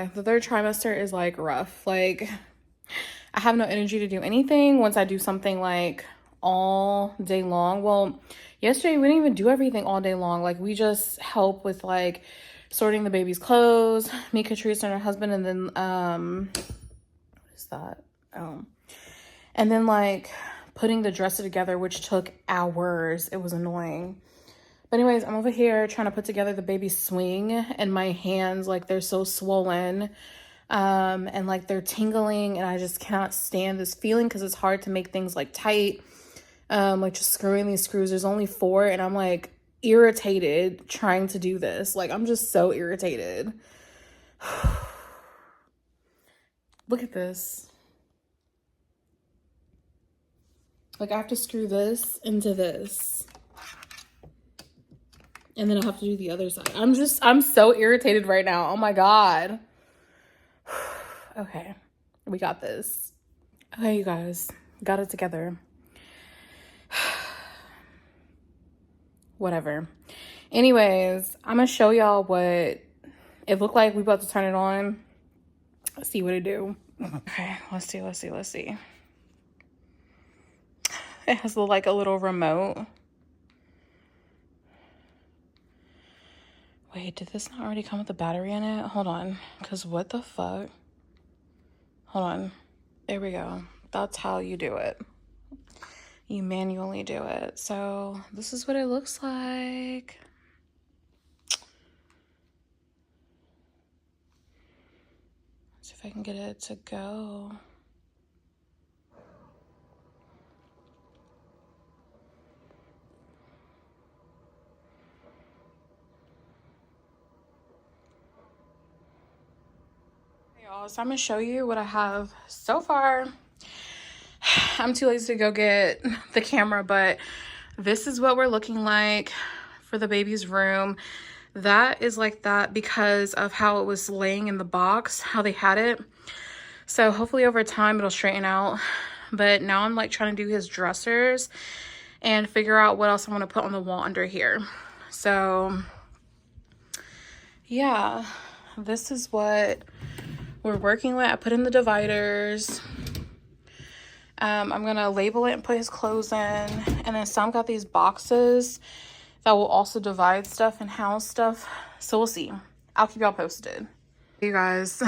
lie, the third trimester is like rough. Like I have no energy to do anything once I do something like all day long. Well, yesterday we didn't even do everything all day long. Like we just help with like sorting the baby's clothes, me, Catrice, and her husband, and then what is that? And then like putting the dresser together, which took hours. It was annoying. But anyways, I'm over here trying to put together the baby swing, and my hands, like, they're so swollen, and like they're tingling, and I just cannot stand this feeling because it's hard to make things like tight, like just screwing these screws. There's only 4, and I'm like irritated trying to do this. Like I'm just so irritated. Look at this. Like I have to screw this into this. And then I have to do the other side. I'm so irritated right now. Oh my God. Okay, we got this. Okay, you guys, got it together. Whatever. Anyways, I'm gonna show y'all what it looked like. We about to turn it on. Let's see what it do. Okay, let's see. It has like a little remote. Wait, did this not already come with a battery in it? Hold on, because what the fuck? Hold on. There we go. That's how you do it. You manually do it. So this is what it looks like. Let's see if I can get it to go. So I'm gonna show you what I have so far. I'm too lazy to go get the camera, but this is what we're looking like for the baby's room. That is like that because of how it was laying in the box, how they had it. So hopefully over time it'll straighten out. But now I'm like trying to do his dressers and figure out what else I want to put on the wall under here. So yeah, this is what we're working with. I put in the dividers. I'm gonna label it and put his clothes in, and then some got these boxes that will also divide stuff and house stuff, so we'll see. I'll keep y'all posted. You guys,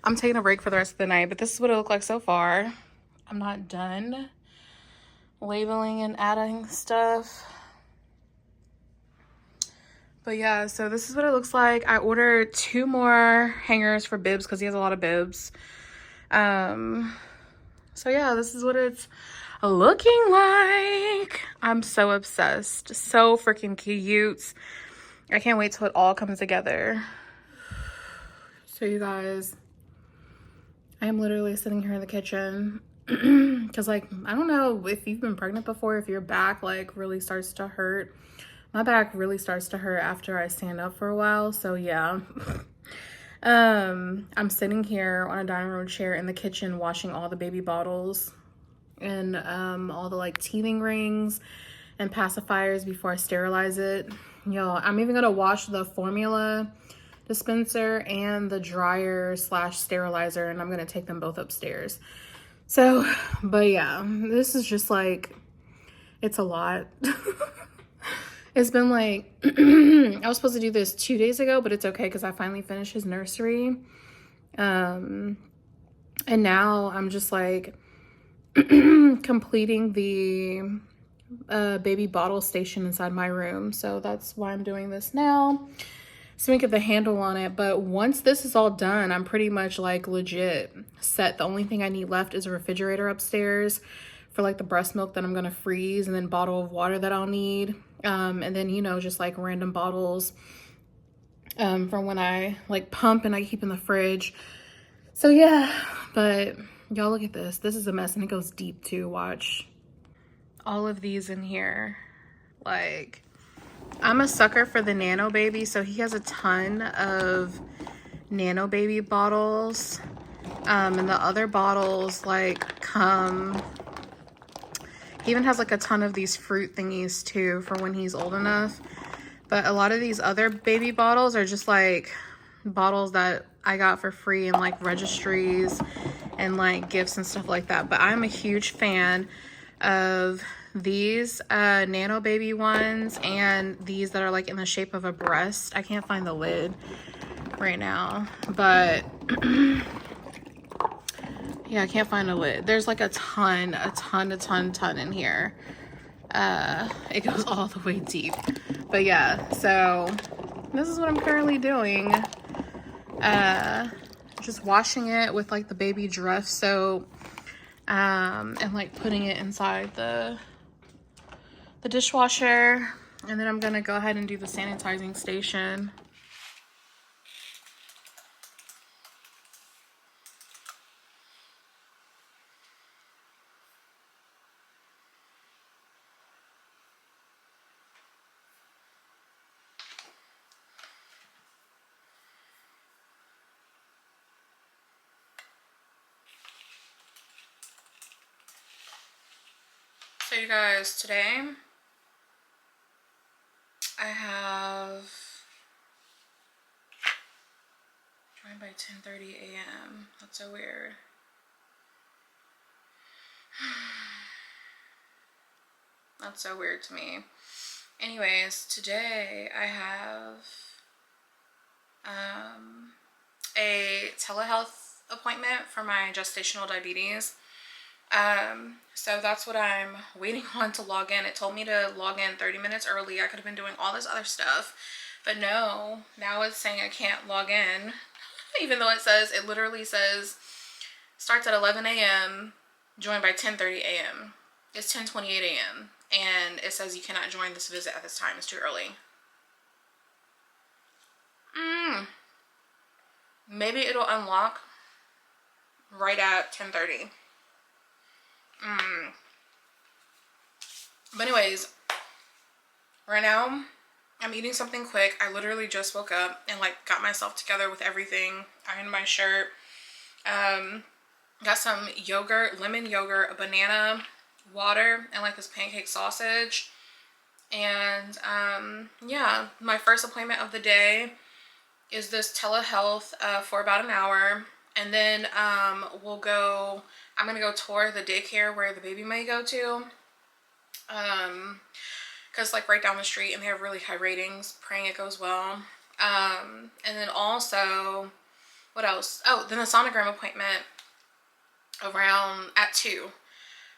I'm taking a break for the rest of the night, but this is what it looked like so far. I'm not done labeling and adding stuff. But yeah, so this is what it looks like. I ordered 2 more hangers for bibs because he has a lot of bibs. So yeah, this is what it's looking like. I'm so obsessed. So freaking cute. I can't wait till it all comes together. So you guys, I am literally sitting here in the kitchen because like, I don't know if you've been pregnant before, if your back like really starts to hurt. My back really starts to hurt after I stand up for a while, so yeah. I'm sitting here on a dining room chair in the kitchen washing all the baby bottles and all the like teething rings and pacifiers before I sterilize it. Yo, I'm even gonna wash the formula dispenser and the dryer / sterilizer, and I'm gonna take them both upstairs. So, but yeah, this is just like, it's a lot. It's been like, I was supposed to do this 2 days ago, but it's okay because I finally finished his nursery. And now I'm just like completing the baby bottle station inside my room. So that's why I'm doing this now, so we get the handle on it. But once this is all done, I'm pretty much like legit set. The only thing I need left is a refrigerator upstairs for like the breast milk that I'm gonna freeze, and then bottle of water that I'll need. And then, you know, just like random bottles from when I like pump and I keep in the fridge. So yeah, but y'all look at this. This is a mess, and it goes deep too. Watch. All of these in here. Like, I'm a sucker for the Nano Baby, so he has a ton of Nano Baby bottles. And the other bottles like come, he even has like a ton of these fruit thingies too for when he's old enough. But a lot of these other baby bottles are just like bottles that I got for free in like registries and like gifts and stuff like that. But I'm a huge fan of these nano baby ones and these that are like in the shape of a breast. I can't find the lid right now, but yeah, I can't find a lid. There's like a ton in here. It goes all the way deep. But yeah, so this is what I'm currently doing. Just washing it with like the baby Dress soap, and like putting it inside the dishwasher. And then I'm gonna go ahead and do the sanitizing station. So you guys, today I have joined by 10:30 a.m. That's so weird. That's so weird to me. Anyways, today I have a telehealth appointment for my gestational diabetes. So that's what I'm waiting on to log in. It told me to log in 30 minutes early. I could have been doing all this other stuff, but no, now it's saying I can't log in, even though it literally says starts at 11 a.m. joined by 10:30 a.m. It's 10:28 a.m. and it says you cannot join this visit at this time. It's too early. Maybe it'll unlock right at 10:30. But anyways, right now I'm eating something quick. I literally just woke up and like got myself together with everything. Ironed my shirt. Got some yogurt, lemon yogurt, a banana, water, and like this pancake sausage. And yeah, my first appointment of the day is this telehealth for about an hour. And then I'm gonna go tour the daycare where the baby may go to, because like right down the street, and they have really high ratings, praying it goes well. And then also, what else? Oh, then the sonogram appointment around at 2.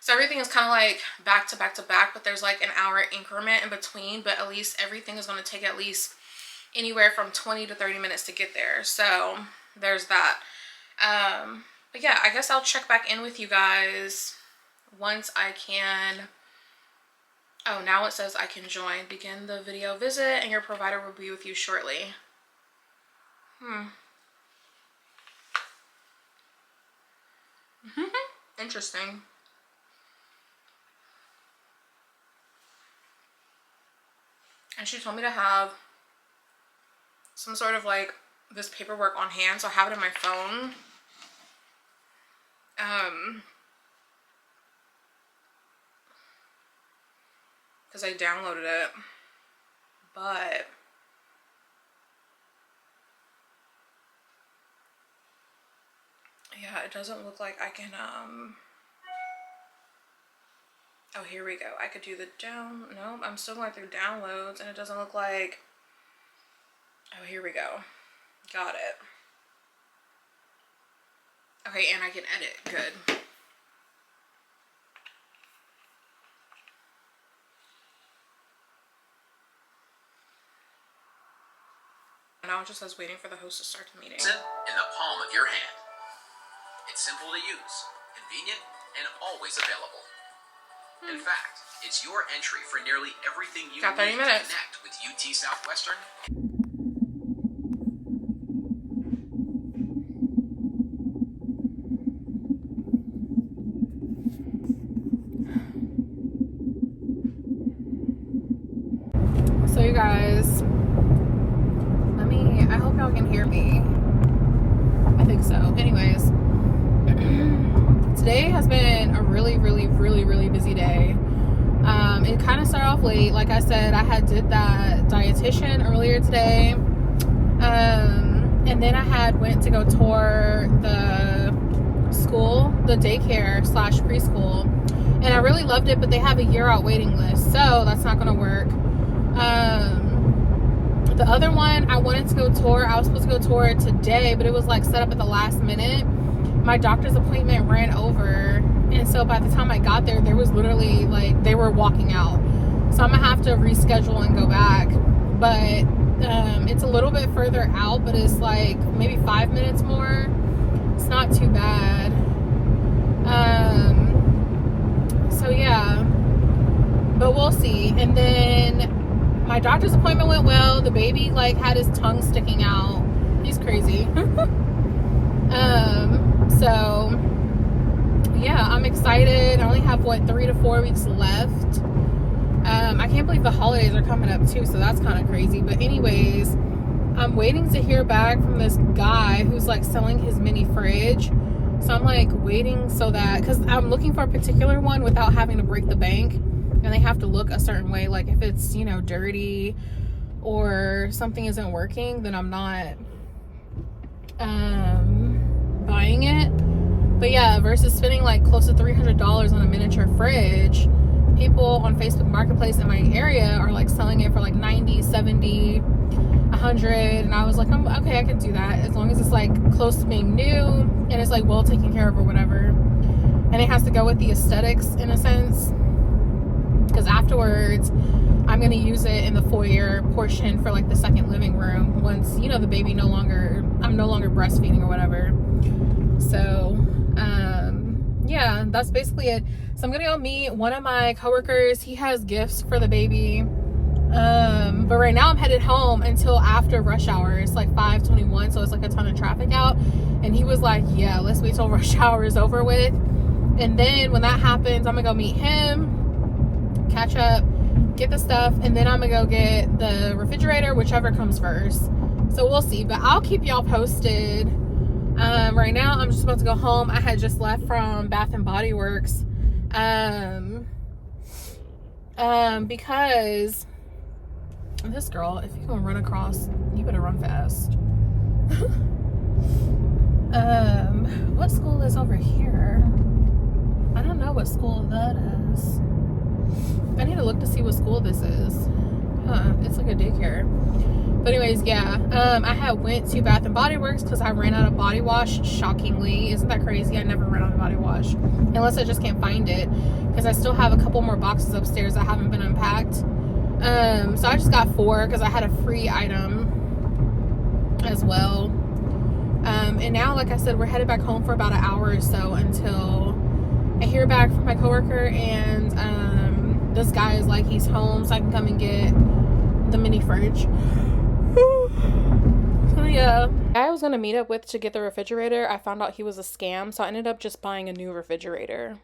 So everything is kind of like back to back to back, but there's like an hour increment in between, but at least everything is going to take at least anywhere from 20 to 30 minutes to get there. So there's that. But yeah, I guess I'll check back in with you guys once I can. Oh, now it says I can join. Begin the video visit and your provider will be with you shortly. Interesting. And she told me to have some sort of like this paperwork on hand, so I have it in my phone. Because I downloaded it, but yeah, it doesn't look like I can, oh, here we go. I could do the no, I'm still going through downloads and it doesn't look like, oh, here we go. Got it. Okay, and I can edit. Good. Now it just says waiting for the host to start the meeting. In the palm of your hand. It's simple to use, convenient, and always available. In fact, it's your entry for nearly everything you Got 30 need minutes. to connect with UT Southwestern. So you guys, I hope y'all can hear me. I think so. Anyways, today has been a really busy day. It kind of started off late. Like I said, I did that dietitian earlier today. And And then I had went to go tour the school, the daycare / preschool, and I really loved it, but they have a year out waiting list, so that's not gonna work. The other one I wanted to go tour, I was supposed to go tour it today, but it was like set up at the last minute. My doctor's appointment ran over, and so by the time I got there, there was literally like they were walking out, so I'm gonna have to reschedule and go back. But it's a little bit further out, but it's like maybe 5 minutes more. It's not too bad. So yeah, but we'll see. And then my doctor's appointment went well. The baby like had his tongue sticking out. He's crazy. So yeah, I'm excited. I only have 3 to 4 weeks left. I can't believe the holidays are coming up too, so that's kind of crazy. But anyways, I'm waiting to hear back from this guy who's like selling his mini fridge. So I'm like waiting so that, because I'm looking for a particular one without having to break the bank, and they have to look a certain way. Like if it's, you know, dirty or something isn't working, then I'm not buying it. But yeah, versus spending like close to $300 on a miniature fridge, people on Facebook Marketplace in my area are like selling it for like 90, 70, 100, and I was like, okay, I can do that as long as it's like close to being new and it's like well taken care of or whatever. And it has to go with the aesthetics in a sense, because afterwards I'm going to use it in the foyer portion for like the second living room once, you know, the baby I'm no longer breastfeeding or whatever. So yeah, that's basically it. So I'm gonna go meet one of my coworkers. He has gifts for the baby, but right now I'm headed home until after rush hour. It's like 5:21, so it's like a ton of traffic out, and he was like, yeah, let's wait till rush hour is over with, and then when that happens, I'm gonna go meet him, catch up, get the stuff, and then I'm gonna go get the refrigerator, whichever comes first. So we'll see, but I'll keep y'all posted. Right now I'm just about to go home. I had just left from Bath and Body Works because this girl, if you're gonna run across, you better run fast. What school is over here? I don't know what school that is. I need to look to see what school this is. It's like a daycare. But anyways, yeah, I had went to Bath and Body Works because I ran out of body wash, shockingly. Isn't that crazy? I never ran out of body wash unless I just can't find it, because I still have a couple more boxes upstairs that haven't been unpacked. So I just got 4 because I had a free item as well. And now, like I said, we're headed back home for about an hour or so until I hear back from my coworker, and this guy is like, he's home, so I can come and get the mini fridge. So yeah, I was gonna meet up with to get the refrigerator. I found out he was a scam, so I ended up just buying a new refrigerator.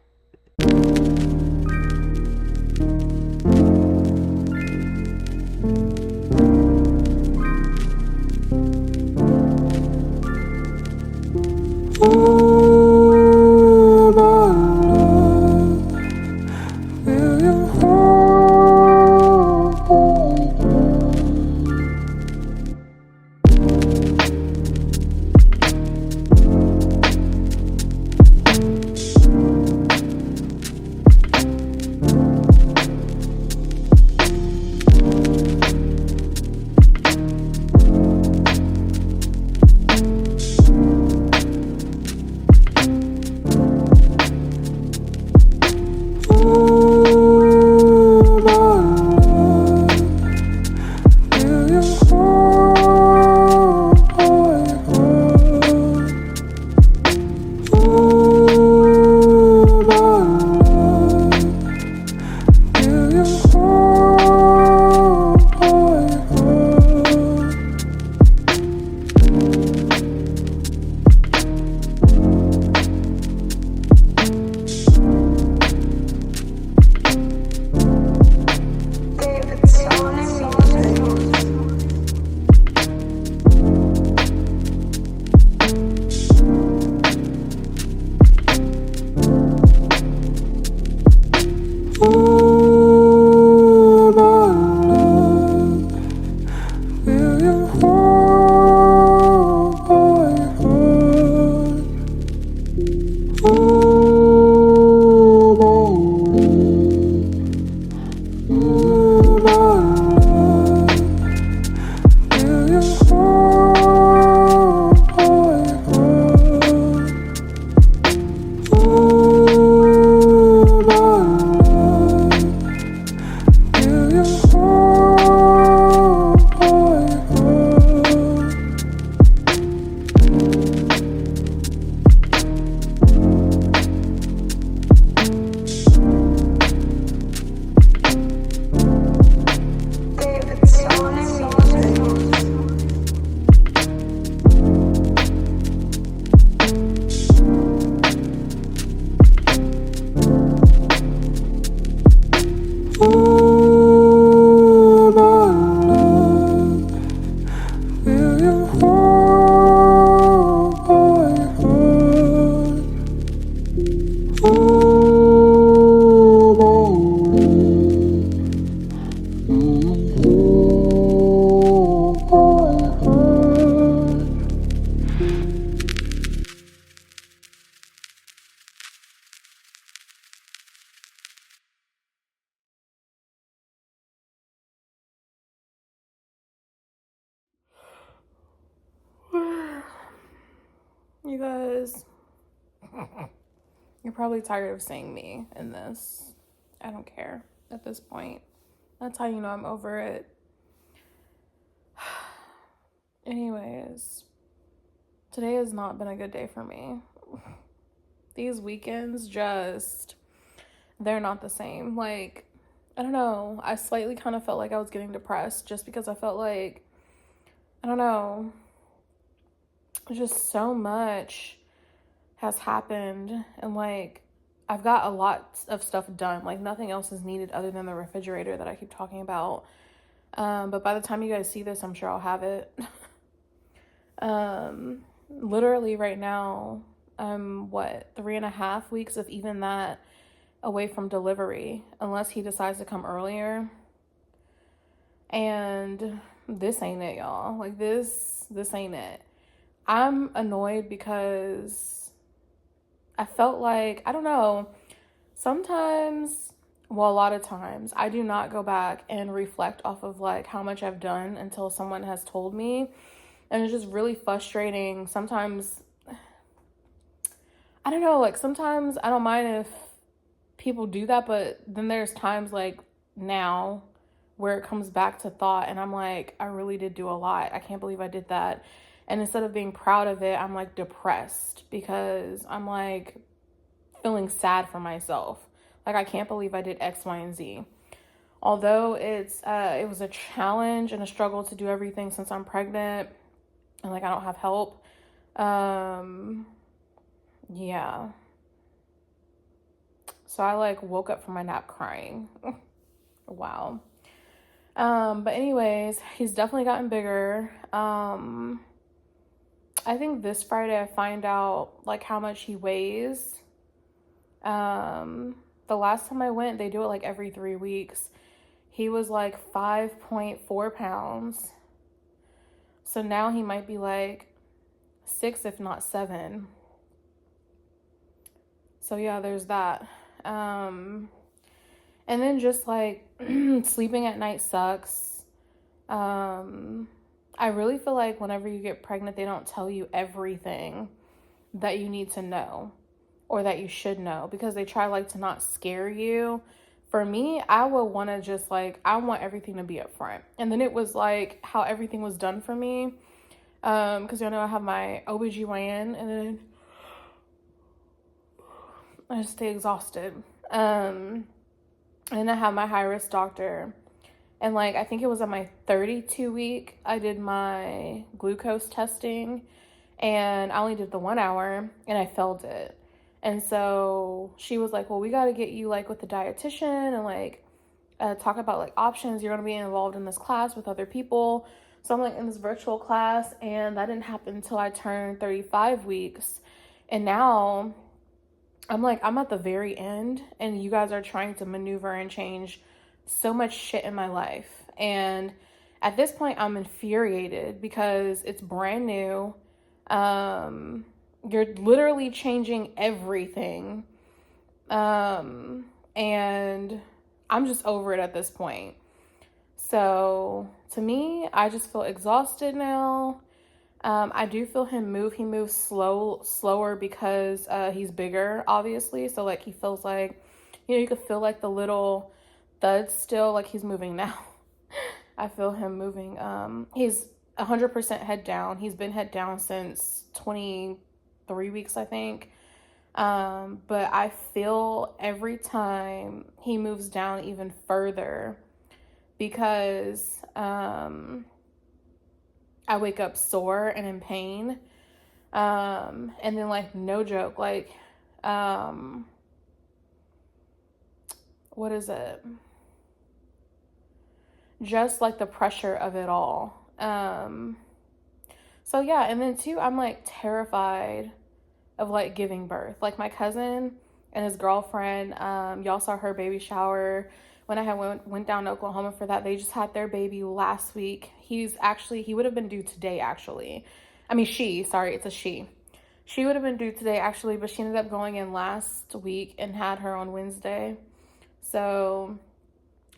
You guys, you're probably tired of seeing me in this. I don't care at this point. That's how you know I'm over it. Anyways, today has not been a good day for me. These weekends they're not the same. Like, I don't know. I slightly kind of felt like I was getting depressed just because I felt like, I don't know, just so much has happened. And like, I've got a lot of stuff done. Like, nothing else is needed other than the refrigerator that I keep talking about. But by the time you guys see this, I'm sure I'll have it. Literally right now, I'm 3.5 weeks, if even that, away from delivery, unless he decides to come earlier. And this ain't it, y'all. Like, this ain't it. I'm annoyed because I felt like, I don't know, sometimes, well, a lot of times, I do not go back and reflect off of like how much I've done until someone has told me. And it's just really frustrating. Sometimes, I don't know, like sometimes I don't mind if people do that, but then there's times like now where it comes back to thought and I'm like, I really did do a lot. I can't believe I did that. And instead of being proud of it, I'm like depressed because I'm like feeling sad for myself. Like, I can't believe I did X, Y, and Z. Although it was a challenge and a struggle to do everything since I'm pregnant and like I don't have help. Yeah. So I like woke up from my nap crying. Wow. But anyways, he's definitely gotten bigger. I think this Friday I find out like how much he weighs. The last time I went, they do it like every 3 weeks. He was like 5.4 pounds. So now he might be like 6, if not 7. So yeah, there's that. And then just like sleeping at night sucks. I really feel like whenever you get pregnant, they don't tell you everything that you need to know or that you should know because they try like to not scare you. For me, I would want to just like, I want everything to be up front. And then it was like how everything was done for me. Because you know I have my OBGYN and then I just stay exhausted. And I have my high risk doctor. And like, I think it was on my 32 week, I did my glucose testing and I only did the 1 hour and I failed it. And so she was like, well, we got to get you like with the dietitian and like talk about like options. You're going to be involved in this class with other people. So I'm like in this virtual class and that didn't happen until I turned 35 weeks. And now I'm like, I'm at the very end and you guys are trying to maneuver and change so much shit in my life. And at this point, I'm infuriated because it's brand new. You're literally changing everything. And I'm just over it at this point. So to me, I just feel exhausted now. I do feel him move. He moves slower because he's bigger, obviously. So like he feels like, you could feel like the little thuds still, like he's moving now. I feel him moving. He's 100% head down. He's been head down since 23 weeks, I think. But I feel every time he moves down even further because I wake up sore and in pain. And then like, no joke, like, what is it? Just like the pressure of it all. So yeah, and then too, I'm like terrified of like giving birth. Like my cousin and his girlfriend, y'all saw her baby shower when I went down to Oklahoma for that. They just had their baby last week. He would have been due today actually. I mean, it's a she. She would have been due today actually, but she ended up going in last week and had her on Wednesday. So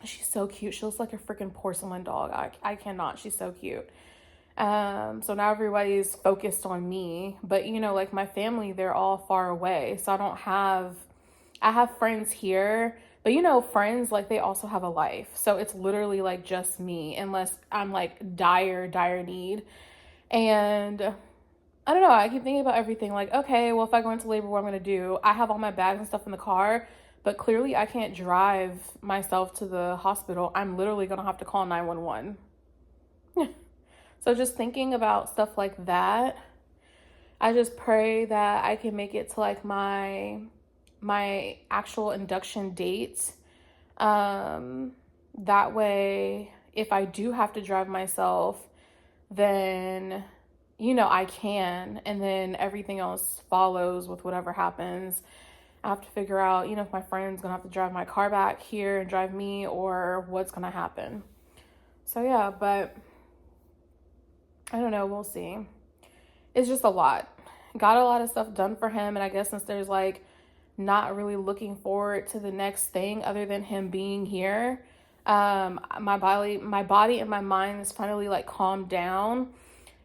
she's so cute. She looks like a freaking porcelain dog. I cannot. She's so cute. So now everybody's focused on me. But, you know, like my family, they're all far away. So I have friends here, but you know, friends, like they also have a life. So it's literally like just me, unless I'm like dire need. And I don't know, I keep thinking about everything like, okay, well, if I go into labor, what I'm going to do? I have all my bags and stuff in the car, but clearly I can't drive myself to the hospital. I'm literally going to have to call 911. So just thinking about stuff like that, I just pray that I can make it to like my actual induction date. That way, if I do have to drive myself, then, you know, I can, and then everything else follows with whatever happens. I have to figure out, you know, if my friend's gonna have to drive my car back here and drive me, or what's gonna happen. So yeah, but I don't know, we'll see. It's just a lot. Got a lot of stuff done for him, and I guess since there's like not really looking forward to the next thing other than him being here, my body and my mind is finally like calmed down.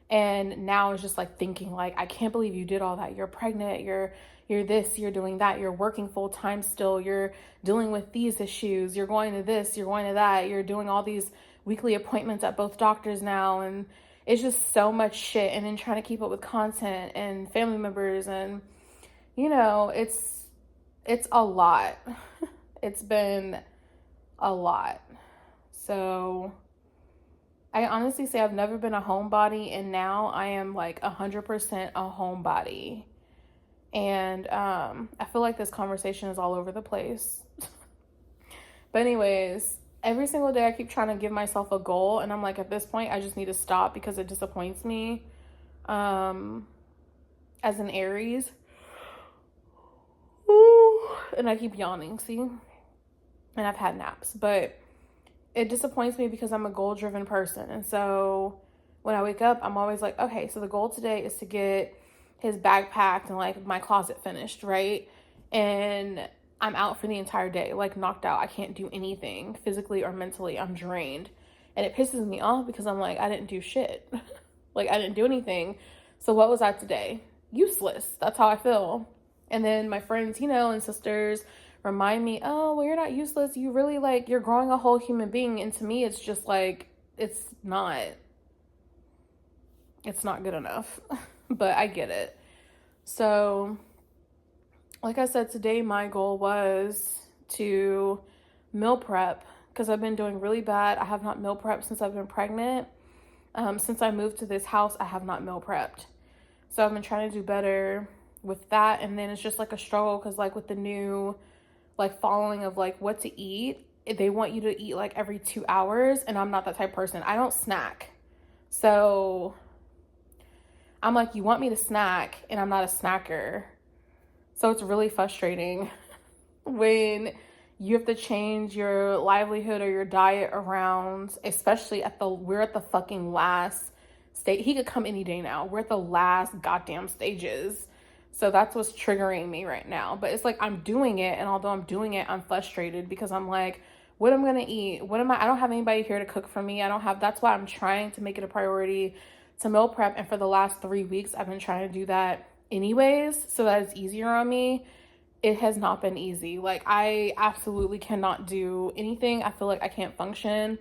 And now it's just like thinking like, I can't believe you did all that. You're pregnant, you're this, you're doing that, you're working full time still, you're dealing with these issues, you're going to this, you're going to that, you're doing all these weekly appointments at both doctors now, and it's just so much shit. And then trying to keep up with content and family members, and you know, it's a lot. It's been a lot. So I honestly say I've never been a homebody, and now I am like 100% a homebody. And I feel like this conversation is all over the place. But anyways, every single day I keep trying to give myself a goal, and I'm like, at this point I just need to stop because it disappoints me. As an Aries. And I keep yawning, see? And I've had naps, but it disappoints me because I'm a goal-driven person. And so when I wake up, I'm always like, okay, so the goal today is to get his bag packed and like my closet finished, right? And I'm out for the entire day, like knocked out. I can't do anything physically or mentally. I'm drained. And it pisses me off because I'm like, I didn't do shit. Like, I didn't do anything. So what was I today? Useless. That's how I feel. And then my friends, you know, and sisters remind me, oh, well, you're not useless. You really like, you're growing a whole human being. And to me, it's just like, it's not good enough. But I get it. So, like I said, today my goal was to meal prep because I've been doing really bad. I have not meal prepped since I've been pregnant. Since I moved to this house, I have not meal prepped. So I've been trying to do better with that. And then it's just like a struggle because like with the new like following of like what to eat, they want you to eat like every 2 hours, and I'm not that type of person. I don't snack. So I'm like, you want me to snack, and I'm not a snacker. So it's really frustrating when you have to change your livelihood or your diet around, especially we're at the fucking last stage. He could come any day now. We're at the last goddamn stages. So that's what's triggering me right now. But it's like I'm doing it, and although I'm doing it, I'm frustrated because I'm like, what am I gonna eat? I don't have anybody here to cook for me. That's why I'm trying to make it a priority to meal prep. And for the last 3 weeks, I've been trying to do that anyways, so that it's easier on me. It has not been easy. Like, I absolutely cannot do anything. I feel like I can't function.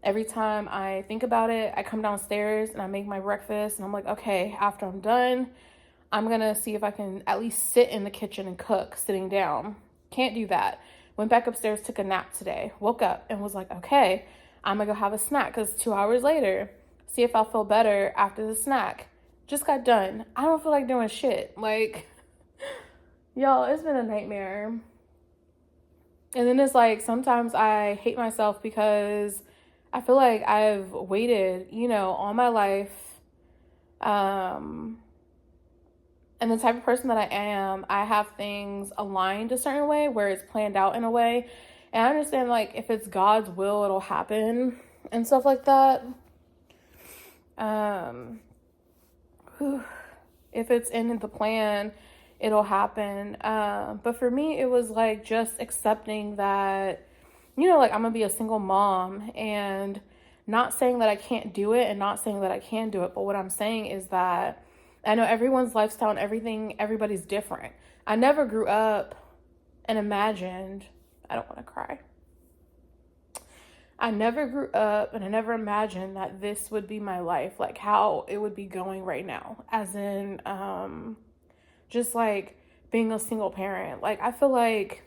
Every time I think about it, I come downstairs and I make my breakfast, and I'm like, okay, after I'm done, I'm gonna see if I can at least sit in the kitchen and cook sitting down. Can't do that. Went back upstairs, took a nap today, woke up and was like, okay, I'm gonna go have a snack because 2 hours later, see if I'll feel better after the snack. Just got done. I don't feel like doing shit. Like, y'all, it's been a nightmare. And then it's like, sometimes I hate myself because I feel like I've waited, you know, all my life. And the type of person that I am, I have things aligned a certain way where it's planned out in a way. And I understand, like, if it's God's will, it'll happen and stuff like that. If it's in the plan, it'll happen. But for me, it was like just accepting that, you know, like I'm gonna be a single mom, and Not saying that I can't do it and not saying that I can do it, but what I'm saying is that I know everyone's lifestyle and everybody's different. I never grew up and imagined, I don't want to cry. I never grew up and I never imagined that this would be my life, like how it would be going right now, as in just like being a single parent. Like, I feel like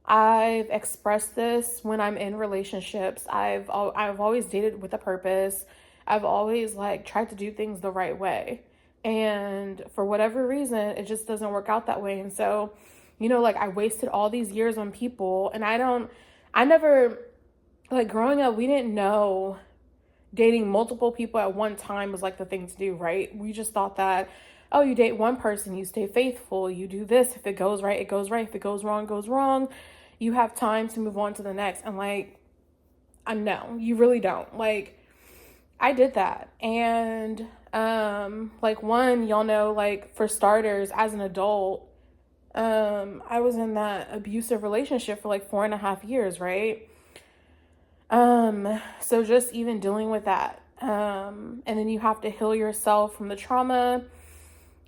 I've expressed this when I'm in relationships. I've always dated with a purpose. I've always like tried to do things the right way. And for whatever reason, it just doesn't work out that way. And so, like, I wasted all these years on people, and I never, like, growing up, we didn't know dating multiple people at one time was like the thing to do, right? We just thought that, oh, you date one person, you stay faithful, you do this. If it goes right, it goes right. If it goes wrong, it goes wrong. You have time to move on to the next. And like, I know you really don't. Like, I did that. And like, one, y'all know, like, for starters, as an adult, I was in that abusive relationship for like 4.5 years, right? So just even dealing with that. And then you have to heal yourself from the trauma.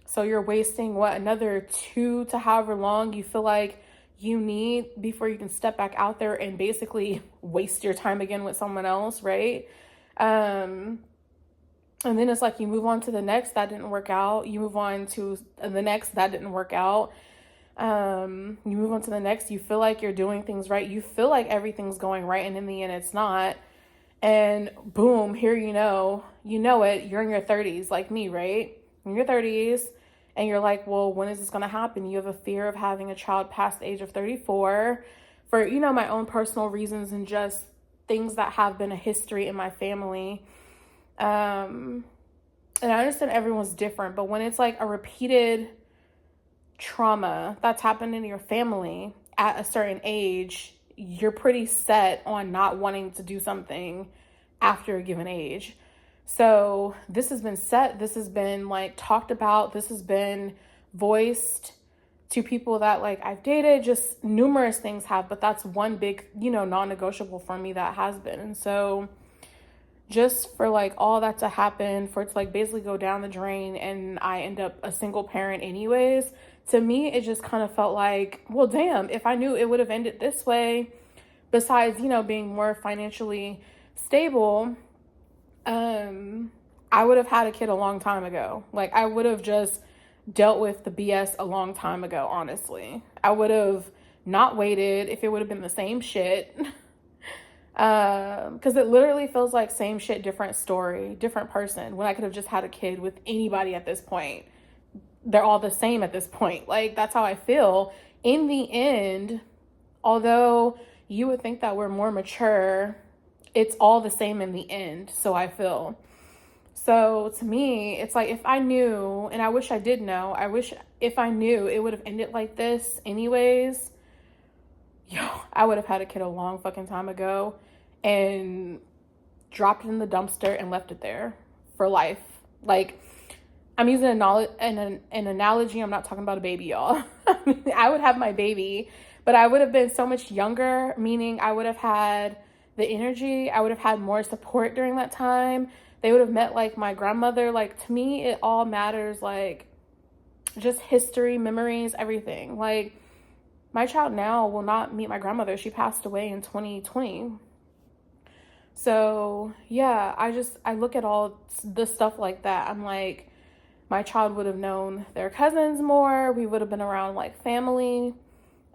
So you're wasting another 2 to however long you feel like you need before you can step back out there and basically waste your time again with someone else, right? And then it's like you move on to the next, that didn't work out. You move on to the next, that didn't work out. You move on to the next, you feel like you're doing things right. You feel like everything's going right, and in the end it's not. And boom, here you know it, you're in your 30s, like me, right? In your 30s, and you're like, well, when is this going to happen? You have a fear of having a child past the age of 34 for, my own personal reasons and just things that have been a history in my family. And I understand everyone's different, but when it's like a repeated trauma that's happened in your family at a certain age, you're pretty set on not wanting to do something after a given age. So this has been set, this has been like talked about, this has been voiced to people that like I've dated, just numerous things have, but that's one big, non-negotiable for me that has been. And so just for like all that to happen, for it to like basically go down the drain and I end up a single parent anyways, to me, it just kind of felt like, well, damn, if I knew it would have ended this way, besides, being more financially stable, I would have had a kid a long time ago. Like, I would have just dealt with the BS a long time ago, honestly. I would have not waited if it would have been the same shit. Because it literally feels like same shit, different story, different person, when I could have just had a kid with anybody at this point. They're all the same at this point. Like, that's how I feel. In the end, although you would think that we're more mature, it's all the same in the end, so I feel. So to me, it's like, if I knew, and I wish I did know, if I knew it would have ended like this anyways, I would have had a kid a long fucking time ago and dropped it in the dumpster and left it there for life. Like, I'm using an analogy. I'm not talking about a baby, y'all. I would have my baby, but I would have been so much younger, meaning I would have had the energy. I would have had more support during that time. They would have met like my grandmother. Like, to me, it all matters. Like, just history, memories, everything. Like, my child now will not meet my grandmother. She passed away in 2020. So yeah, I look at all the stuff like that. I'm like, my child would have known their cousins more. We would have been around like family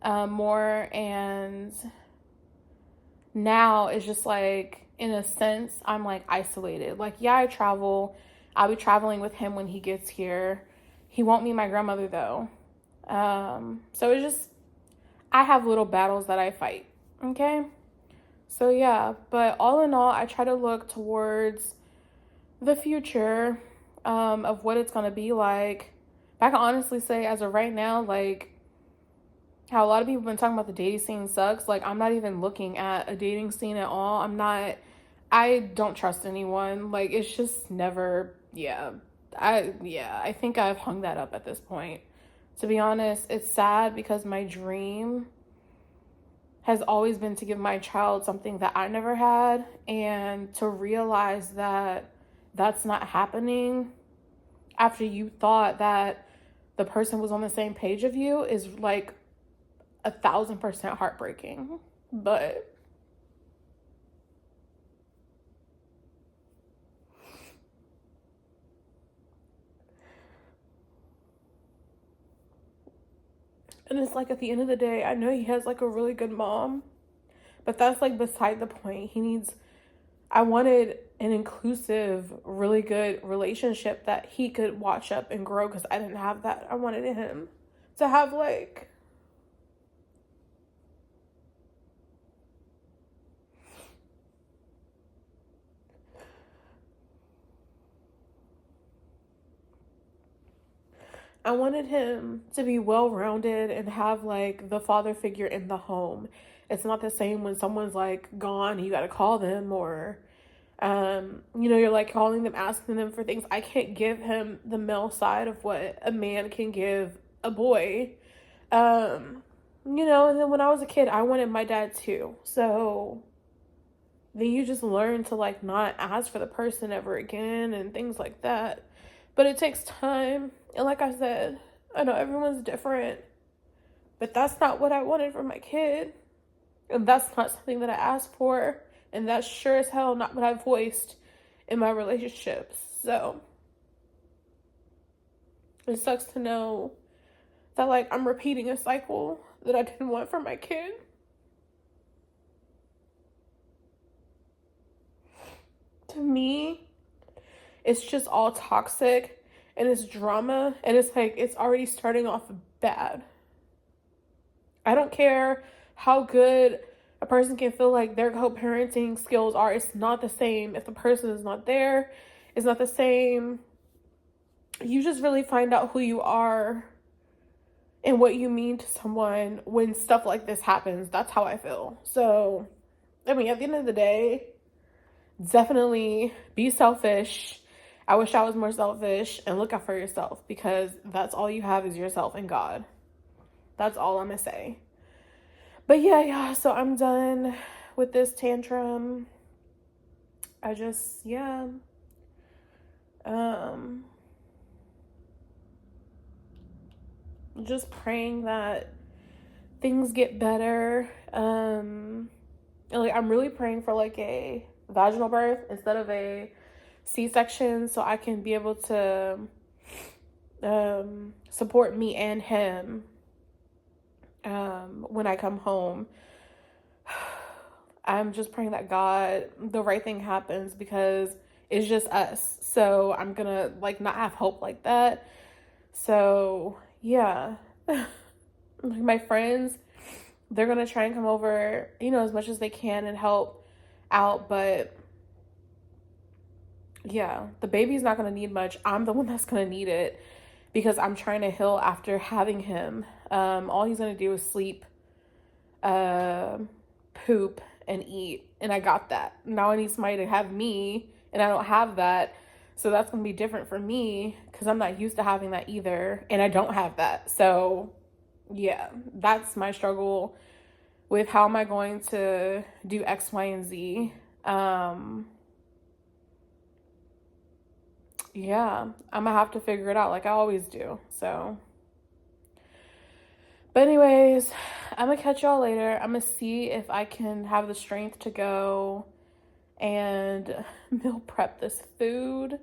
more. And now it's just like, in a sense, I'm like isolated. Like, yeah, I travel. I'll be traveling with him when he gets here. He won't meet my grandmother though. So it's just, I have little battles that I fight. Okay. So yeah, but all in all, I try to look towards the future of what it's going to be like. But I can honestly say, as of right now, like, how a lot of people have been talking about the dating scene sucks. Like, I'm not even looking at a dating scene at all. I don't trust anyone. Like, it's just never, I think I've hung that up at this point. To be honest, it's sad because my dream has always been to give my child something that I never had, and to realize that that's not happening after you thought that the person was on the same page of you is like 1,000% heartbreaking. But and it's like, at the end of the day, I know he has like a really good mom, but that's like beside the point. I wanted an inclusive, really good relationship that he could watch up and grow, because I didn't have that. I wanted him to have like, I wanted him to be well-rounded and have like the father figure in the home. It's not the same when someone's like gone, you got to call them, or you're like calling them, asking them for things. I can't give him the male side of what a man can give a boy. And then when I was a kid, I wanted my dad too. So then you just learn to like not ask for the person ever again and things like that. But it takes time. And like I said, I know everyone's different, but that's not what I wanted for my kid. And that's not something that I asked for. And that's sure as hell not what I voiced in my relationships. So it sucks to know that like I'm repeating a cycle that I didn't want for my kid. To me, it's just all toxic and it's drama, and it's like it's already starting off bad. I don't care how good a person can feel like their co-parenting skills are. It's not the same if the person is not there. It's not the same. You just really find out who you are and what you mean to someone when stuff like this happens. That's how I feel. So, I mean, at the end of the day, definitely be selfish. I wish I was more selfish, and look out for yourself, because that's all you have is yourself and God. That's all I'm gonna say. But yeah, so I'm done with this tantrum. I just, just praying that things get better. Like, I'm really praying for like a vaginal birth instead of a C-section, so I can be able to support me and him when I come home. I'm just praying that the right thing happens, because it's just us. So I'm gonna like not have hope like that. So yeah. Like, my friends, they're gonna try and come over, as much as they can and help out, but yeah, the baby's not gonna need much. I'm the one that's gonna need it, because I'm trying to heal after having him. All he's gonna do is sleep, poop, and eat, and I got that. Now I need somebody to have me, and I don't have that. So that's gonna be different for me, because I'm not used to having that either, and I don't have that. So yeah, that's my struggle with how am I going to do X, Y, and Z. Yeah, I'm gonna have to figure it out like I always do. So, but anyways, I'm gonna catch y'all later. I'm gonna see if I can have the strength to go and meal prep this food.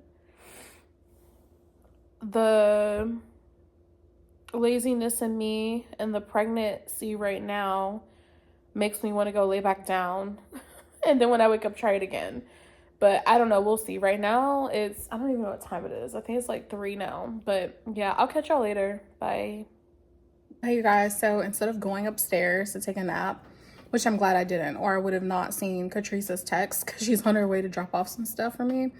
The laziness in me and the pregnancy right now makes me want to go lay back down. And then when I wake up, try it again. But I don't know. We'll see. Right now, I don't even know what time it is. I think it's like 3 now. But yeah, I'll catch y'all later. Bye. Hey, you guys. So instead of going upstairs to take a nap, which I'm glad I didn't, or I would have not seen Catrice's text because she's on her way to drop off some stuff for me.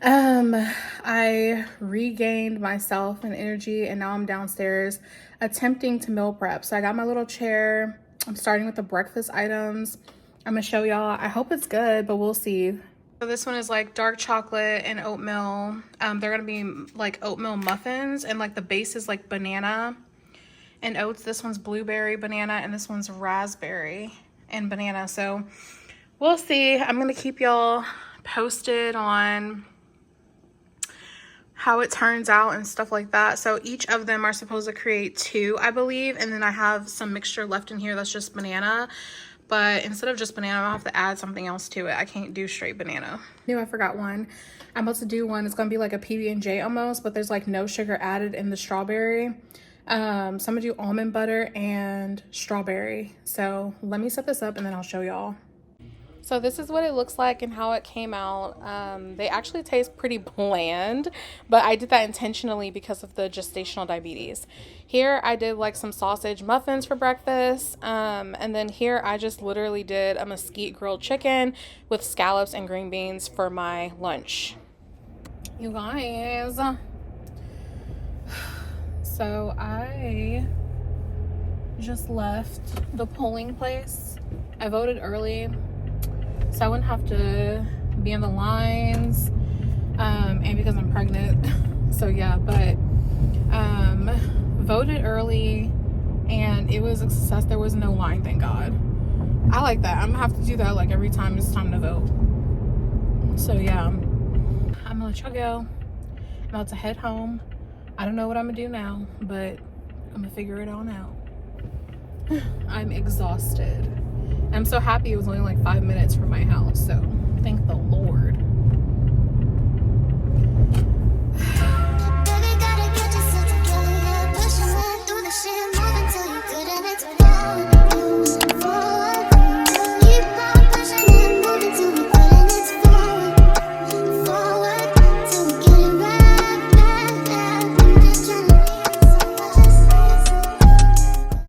I regained myself and energy, and now I'm downstairs attempting to meal prep. So I got my little chair. I'm starting with the breakfast items. I'm gonna show y'all. I hope it's good, but we'll see. So this one is like dark chocolate and oatmeal. They're gonna be like oatmeal muffins, and like the base is like banana and oats. This one's blueberry, banana, and this one's raspberry and banana. So we'll see. I'm going to keep y'all posted on how it turns out and stuff like that. So each of them are supposed to create 2, I believe. And then I have some mixture left in here that's just banana. But instead of just banana, I'll have to add something else to it. I can't do straight banana. I forgot one. I'm about to do one. It's going to be like a PB&J almost, but there's like no sugar added in the strawberry. So I'm going to do almond butter and strawberry. So let me set this up and then I'll show y'all. So this is what it looks like and how it came out. They actually taste pretty bland, but I did that intentionally because of the gestational diabetes. Here I did like some sausage muffins for breakfast. And then here I just literally did a mesquite grilled chicken with scallops and green beans for my lunch. You guys. So I just left the polling place. I voted early, so I wouldn't have to be in the lines, and because I'm pregnant. So yeah, but voted early and it was a success. There was no line, thank God. I like that. I'm gonna have to do that like every time it's time to vote. So yeah, I'm gonna let y'all go. I'm about to head home. I don't know what I'm gonna do now, but I'm gonna figure it on out. I'm exhausted. I'm so happy it was only like 5 minutes from my house, so